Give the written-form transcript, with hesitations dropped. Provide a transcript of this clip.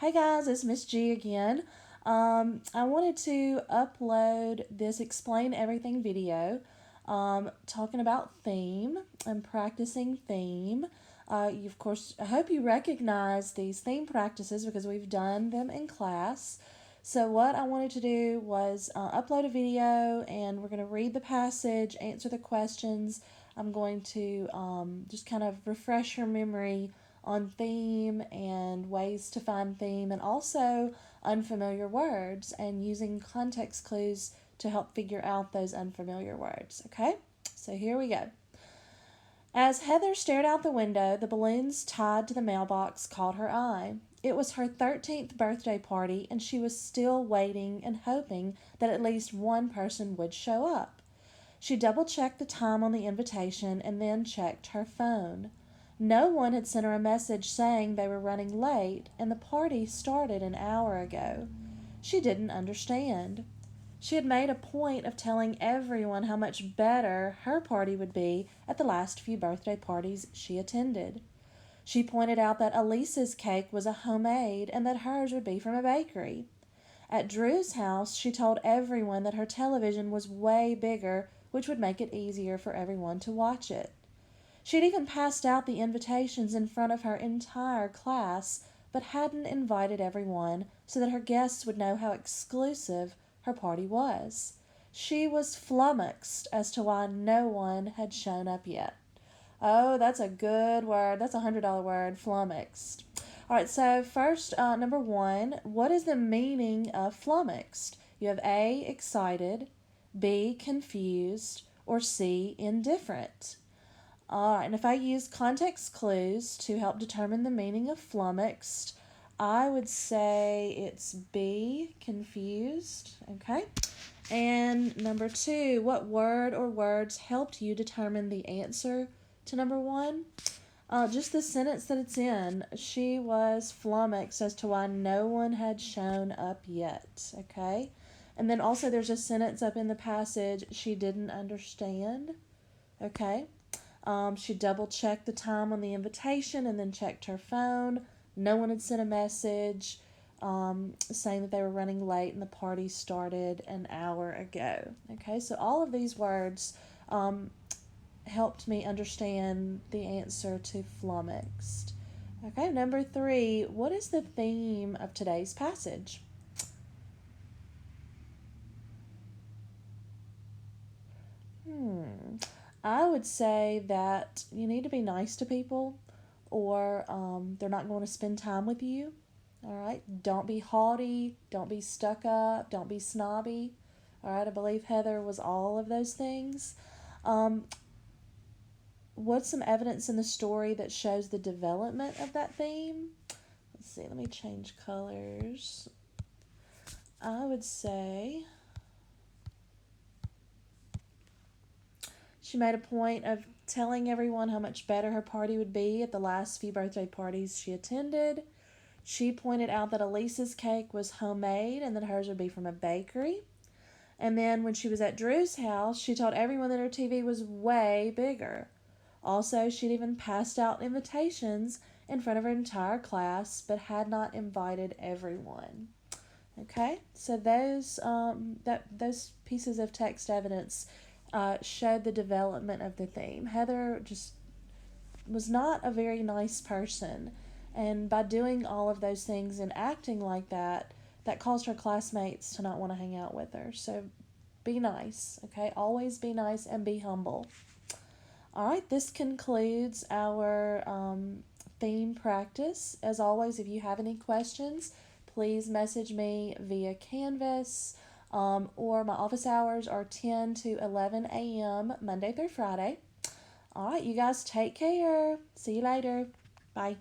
Hey guys, it's Miss G again. I wanted to upload this Explain Everything video talking about theme and practicing theme. Of course, I hope you recognize these theme practices because we've done them in class. So what I wanted to do was upload a video, and we're going to read the passage, answer the questions. I'm going to just kind of refresh your memory on theme and ways to find theme, and also unfamiliar words and using context clues to help figure out those unfamiliar words. Okay, so here we go. As Heather stared out the window, the balloons tied to the mailbox caught her eye. It was her 13th birthday party, and she was still waiting and hoping that at least one person would show up. She double-checked the time on the invitation and then checked her phone. No one had sent her a message saying they were running late, and the party started an hour ago. She didn't understand. She had made a point of telling everyone how much better her party would be at the last few birthday parties she attended. She pointed out that Elisa's cake was a homemade and that hers would be from a bakery. At Drew's house, she told everyone that her television was way bigger, which would make it easier for everyone to watch it. She had even passed out the invitations in front of her entire class, but hadn't invited everyone so that her guests would know how exclusive her party was. She was flummoxed as to why no one had shown up yet. Oh, that's a good word. That's a $100 word, flummoxed. All right, so first, number one, what is the meaning of flummoxed? You have A, excited, B, confused, or C, indifferent. All right, and if I use context clues to help determine the meaning of flummoxed, I would say it's B, confused. Okay. And number two, what word or words helped you determine the answer to number one? Just the sentence that it's in. She was flummoxed as to why no one had shown up yet. Okay. And then also there's a sentence up in the passage, she didn't understand. Okay. She double-checked the time on the invitation and then checked her phone. No one had sent a message saying that they were running late and the party started an hour ago. Okay, so all of these words helped me understand the answer to flummoxed. Okay, number three, what is the theme of today's passage? I would say that you need to be nice to people, or they're not going to spend time with you. All right. Don't be haughty. Don't be stuck up. Don't be snobby. All right. I believe Heather was all of those things. Um, what's some evidence in the story that shows the development of that theme? Let's see. Let me change colors. I would say she made a point of telling everyone how much better her party would be at the last few birthday parties she attended. She pointed out that Elisa's cake was homemade and that hers would be from a bakery. And then when she was at Drew's house, she told everyone that her TV was way bigger. Also, she'd even passed out invitations in front of her entire class, but had not invited everyone. Okay, so those pieces of text evidence showed the development of the theme. Heather just was not a very nice person, and by doing all of those things and acting like that, that caused her classmates to not want to hang out with her. So be nice, okay? Always be nice and be humble. All right, this concludes our theme practice. As always, if you have any questions, please message me via Canvas, or my office hours are 10 to 11 a.m. Monday through Friday. All right, you guys take care. See you later. Bye.